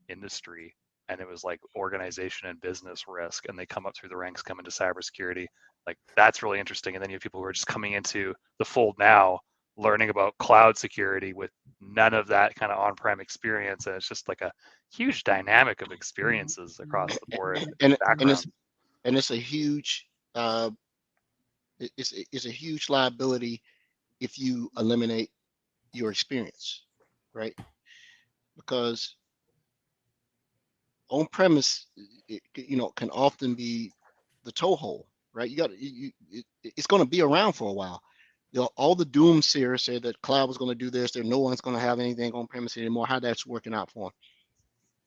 industry, and it was like organization and business risk, and they come up through the ranks, come into cybersecurity. Like that's really interesting. And then you have people who are just coming into the fold now, learning about cloud security with none of that kind of on-prem experience, and it's just like a huge dynamic of experiences across the board. And it's a huge it's a huge liability if you eliminate your experience, right? Because on-premise, can often be the toehold, right? It's going to be around for a while. All the doomsayers say that cloud was going to do this, that no one's going to have anything on-premise anymore. How that's working out for them?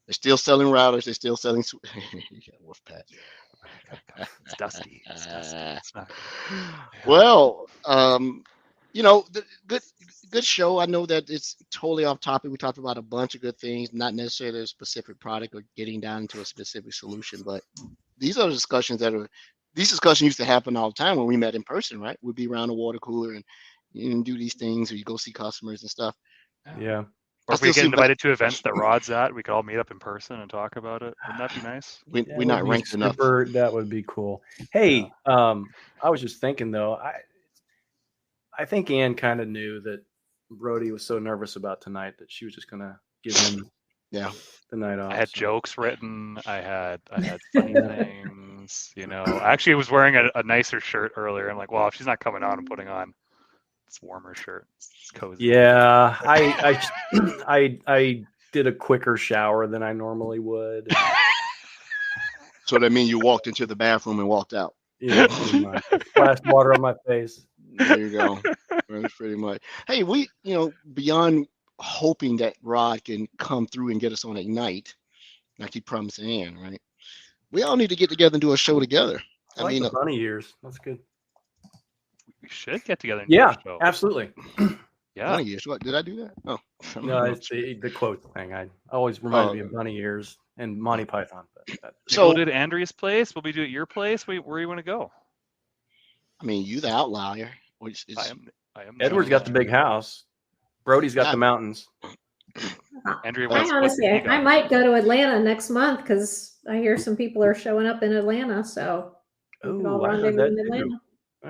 They're still selling routers. They're still selling. Wolfpack. It's dusty. It's not... Well, good show. I know that it's totally off topic. We talked about a bunch of good things, not necessarily a specific product or getting down into a specific solution, but these are discussions used to happen all the time when we met in person, right? We'd be around the water cooler and do these things, or you go see customers and stuff. Yeah. Or if we get invited to events that Rod's at, we could all meet up in person and talk about it. Wouldn't that be nice? We're not ranked enough. That would be cool. Hey, I was just thinking though, I think Ann kind of knew that Brody was so nervous about tonight that she was just gonna give him the night off. I had jokes written. I had funny things. I actually was wearing a nicer shirt earlier. I'm like, well, if she's not coming on, I'm putting on this warmer shirt. It's cozy. Yeah, I did a quicker shower than I normally would. So that means you walked into the bathroom and walked out. Yeah, splashed water on my face. There you go. That's pretty much. Hey, we, beyond hoping that Rod can come through and get us on Ignite, like he promised Ann, right? We all need to get together and do a show together. I mean, the bunny ears. That's good. We should get together and do a show. Absolutely. Yeah. Bunny ears. What, did I do that? Oh. No, it's the quote thing. I always remind me of bunny ears and Monty Python. So we'll do it at Andrea's place. Will we do it at your place? Where do you want to go? I mean, you the outlier. I am. Edward's got the big house. Brody's got the mountains. Andrea, I might go to Atlanta next month because I hear some people are showing up in Atlanta. So I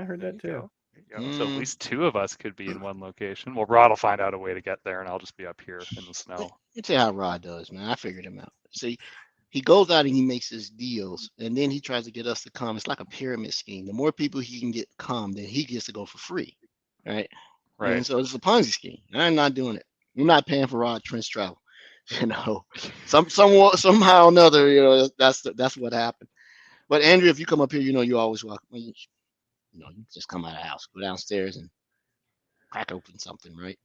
heard that too. So at least two of us could be in one location. Well, Rod will find out a way to get there, and I'll just be up here in the snow. You tell how Rod does, man. I figured him out. See, he goes out and he makes his deals, and then he tries to get us to come. It's like a pyramid scheme. The more people he can get come, then he gets to go for free, right? Right. And so it's a Ponzi scheme. I'm not doing it. I'm not paying for Rod Trench travel. Somehow or another, that's what happened. But Andrea, if you come up here, you're always welcome. You just come out of the house, go downstairs and crack open something, right?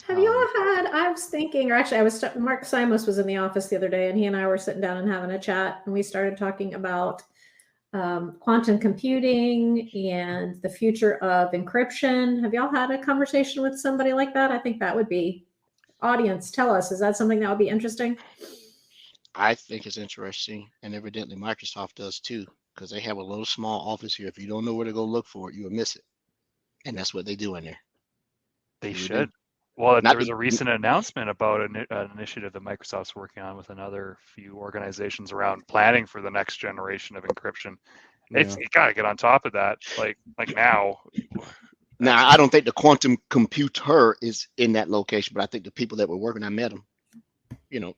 Have you all had, I was thinking, or actually Mark Simos was in the office the other day and he and I were sitting down and having a chat and we started talking about quantum computing and the future of encryption. Have y'all had a conversation with somebody like that? I think that would be, audience, tell us, is that something that would be interesting? I think it's interesting, and evidently Microsoft does too, because they have a little small office here. If you don't know where to go look for it, you will miss it, and that's what they do in there. They should. Well, there was a recent announcement about an initiative that Microsoft's working on with another few organizations around planning for the next generation of encryption. You gotta get on top of that, like now. Now, I don't think the quantum computer is in that location, but I think the people that were working, I met them. You know,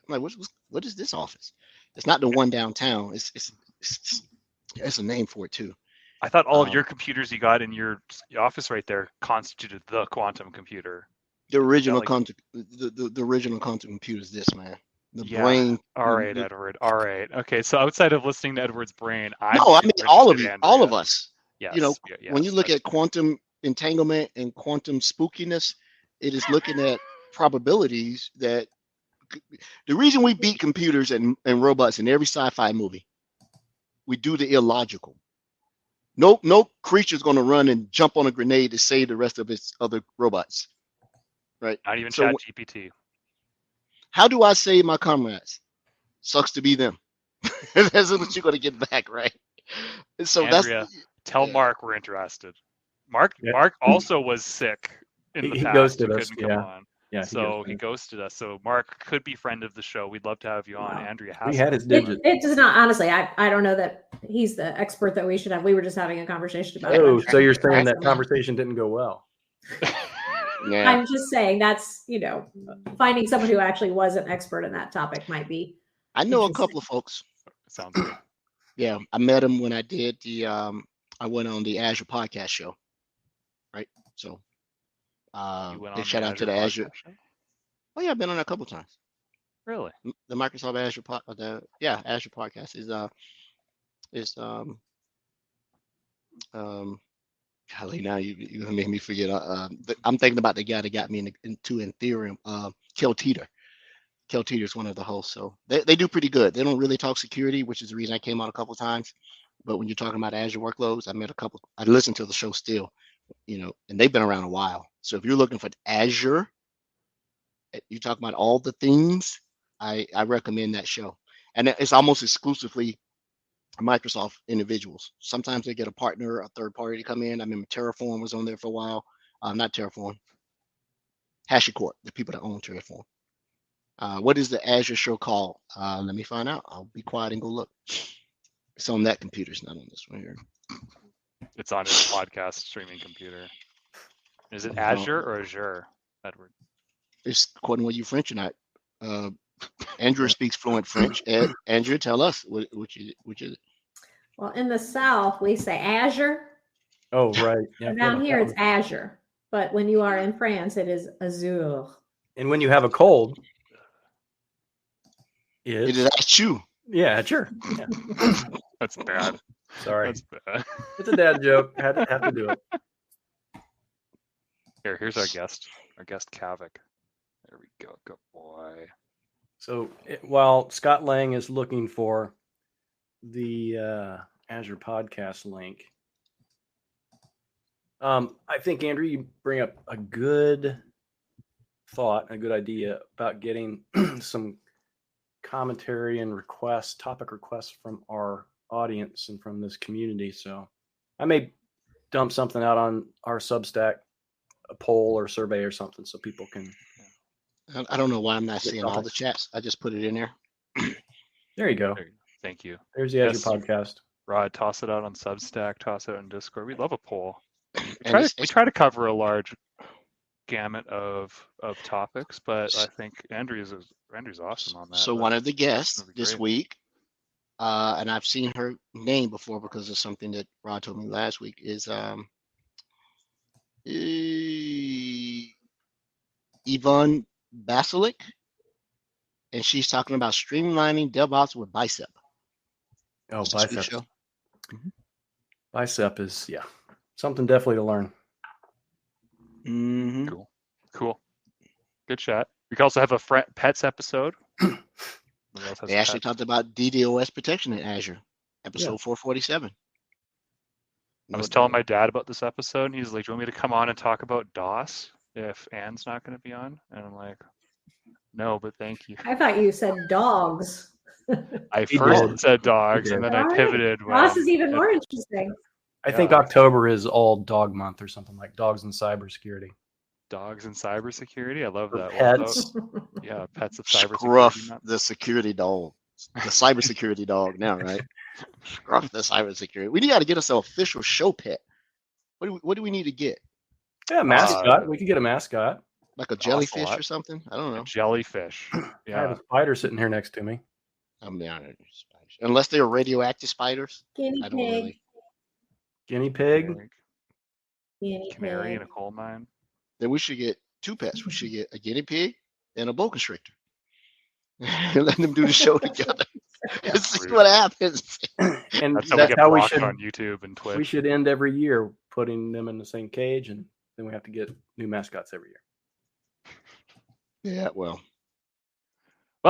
I'm like, what is this office? It's not the one downtown. It's a name for it too. I thought all of your computers you got in your office right there constituted the quantum computer. The original quantum, the original quantum computer is this, man. The brain. All right, Edward. All right. Okay. So outside of listening to Edward's brain, all of you, all of us. Yes. You know, when you look at quantum entanglement and quantum spookiness, it is looking at probabilities that the reason we beat computers and robots in every sci-fi movie, we do the illogical. No creature's going to run and jump on a grenade to save the rest of its other robots, right? Not even ChatGPT. How do I save my comrades? Sucks to be them. That's what you're going to get back, right? And so Andrea, tell Mark we're interested. Mark also was sick in the past. He ghosted us. Couldn't come on. Yeah, he ghosted us. So Mark could be friend of the show. We'd love to have you on. Wow. Andrea has. He had his digits. It does not. Honestly, I don't know that he's the expert that we should have. We were just having a conversation about it. Oh, so you're saying that conversation didn't go well? Yeah. I'm just saying that's, finding someone who actually was an expert in that topic might be. I know a couple of folks. Sounds good. Yeah, I met him when I did I went on the Azure Podcast show, right? So. Big shout out to the Azure. Oh yeah, I've been on that a couple of times. Really? The Microsoft Azure Azure Podcast is golly, now you made me forget. I'm thinking about the guy that got me into Ethereum. Kel Teeter. Kel Teeter is one of the hosts, so they do pretty good. They don't really talk security, which is the reason I came on a couple of times. But when you're talking about Azure workloads, I listen to the show still. And they've been around a while. So if you're looking for Azure, you talk about all the things, I recommend that show. And it's almost exclusively Microsoft individuals. Sometimes they get a partner, a third party to come in. I remember Terraform was on there for a while. Not Terraform, HashiCorp, the people that own Terraform. What is the Azure show called? Let me find out. I'll be quiet and go look. It's on that computer. It's not on this one here. It's on his podcast streaming computer. Is it Azure or Azure, Edward? It's according to what you French or not. Andrew speaks fluent French. Andrew, tell us which is it? Well, in the South, we say Azure. Oh, right. Yeah, down here, it's Azure. But when you are in France, it is Azure. And when you have a cold, it is Azure. Yeah, sure. Yeah. That's bad. Sorry. That's bad. It's a dad joke. Have to do it. Here's our guest Kavik. There we go. Good boy. So while Scott Lang is looking for the Azure Podcast link, I think, Andrew, you bring up a good thought, a good idea about getting some commentary and topic requests from our audience and from this community. So I may dump something out on our Substack, a poll or survey or something, so people can. I don't know why I'm not seeing all the chats. I just put it in there. There you go. Thank you. There's the Azure Podcast. Rod, toss it out on Substack, toss it on Discord. We love a poll. We try to cover a large gamut of topics, but I think Andrew's awesome on that. So one of the guests this week, and I've seen her name before because of something that Rod told me last week, is Yvonne Basilik, and she's talking about streamlining DevOps with Bicep. Oh, Bicep. Mm-hmm. Bicep is something definitely to learn. Mm-hmm. Cool. Good chat. We can also have a pets episode. They actually talked about DDoS protection in Azure. Episode 447. I was telling my dad about this episode, and he's like, "Do you want me to come on and talk about DOS if Anne's not going to be on?" And I'm like, "No, but thank you." I thought you said dogs. I first said dogs, and then I pivoted. DOS is even more interesting. I think October is all dog month or something like dogs and cybersecurity. Dogs and cybersecurity. I love that. Pets. Yeah, pets of cybersecurity. Scruff the security dog. The cybersecurity dog now, right? Scruff the cybersecurity. We got to get us an official show pet. What do we need to get? Yeah, mascot. We could get a mascot. Like a jellyfish or something? I don't know. A jellyfish. Yeah. I have a spider sitting here next to me. Unless they're radioactive spiders. Guinea pig. Guinea pig. Canary in a coal mine. Then we should get two pets. We should get a guinea pig and a boa constrictor. Let them do the show together. See what happens. And that's how we should on YouTube and Twitch. We should end every year putting them in the same cage, and then we have to get new mascots every year. Yeah, well,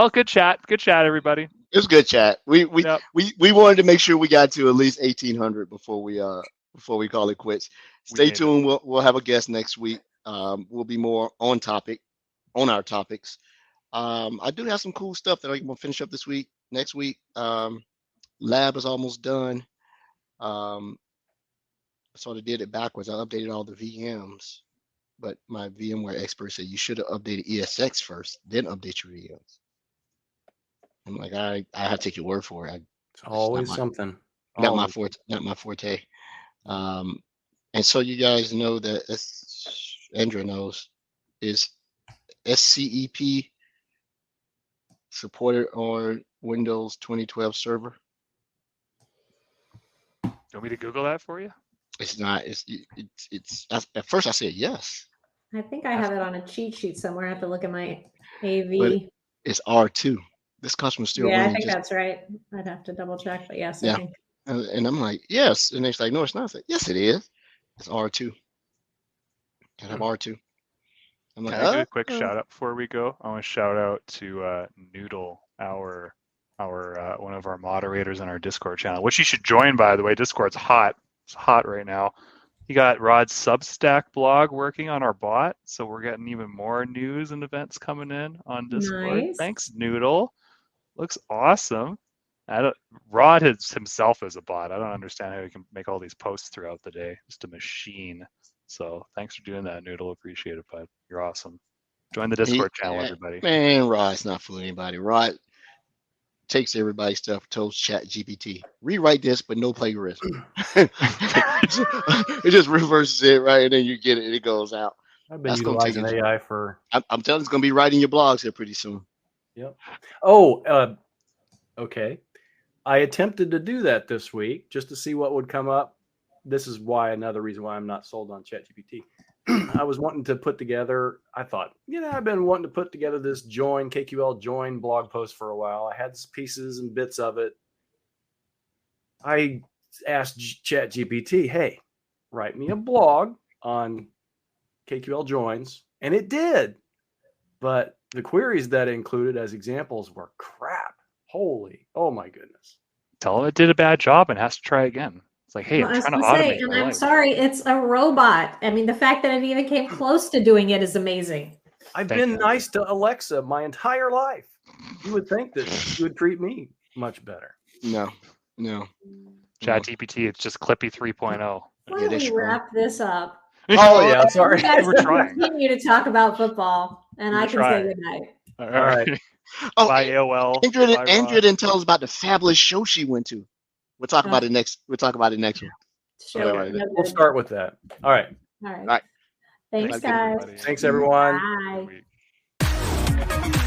good chat. Good chat, everybody. It was good chat. We wanted to make sure we got to at least 1,800 before we call it quits. Stay tuned. We'll have a guest next week. We'll be more on our topics. I do have some cool stuff that I'm gonna finish up this week. Next week, lab is almost done. Sort of did it backwards. I updated all the VMs, but my VMware expert said you should have updated ESX first, then update your VMs. I'm like, I have to take your word for it. It's always something. Not my forte. And so you guys know that Andrea knows is SCEP supported on Windows 2012 server. You want me to Google that for you? It's not. It's at first I said yes. I think I have it on a cheat sheet somewhere. I have to look at my AV. But it's R2. This customer's still running. I think that's right. I'd have to double check, but yes. Yeah. I think. And I'm like, yes. And they're like, no, it's not. I said, yes, it is. It's R2. Can I have R2? I'm like, can I do a quick shout out before we go? I want to shout out to Noodle, our one of our moderators on our Discord channel, which you should join, by the way. Discord's hot. It's hot right now. He got Rod's Substack blog working on our bot, so we're getting even more news and events coming in on Discord. Nice. Thanks, Noodle. Looks awesome. Rod himself is a bot. I don't understand how he can make all these posts throughout the day. Just a machine. So thanks for doing that, Noodle. Appreciate it, bud. You're awesome. Join the Discord channel, everybody. Man, Rod's not fooling anybody. Rod takes everybody's stuff, tells ChatGPT, rewrite this, but no plagiarism. It just reverses it, right? And then you get it, and it goes out. I've been utilizing AI for... I'm telling you, it's going to be writing your blogs here pretty soon. Yep. Oh, okay. I attempted to do that this week just to see what would come up. This is another reason why I'm not sold on ChatGPT. I was wanting to put together, I thought, I've been wanting to put together this KQL join blog post for a while. I had pieces and bits of it. I asked ChatGPT, hey, write me a blog on KQL joins, and it did. But the queries that it included as examples were crap. Oh my goodness. Tell him it did a bad job and has to try again. It's like, hey, I'm trying to automate. And I'm sorry, it's a robot. I mean, the fact that it even came close to doing it is amazing. I've been nice to Alexa my entire life. You would think that she would treat me much better. No. ChatGPT, it's just Clippy 3.0. Why don't we wrap this up? Oh, yeah, sorry. We're trying. Continue to talk about football, and I can say goodnight. All right. Bye, AOL. Andrea didn't tell us about the fabulous show she went to. We'll talk about it next. We'll talk about it next one. Sure. We'll start with that. All right. Thanks, guys. Thanks, everyone. Bye.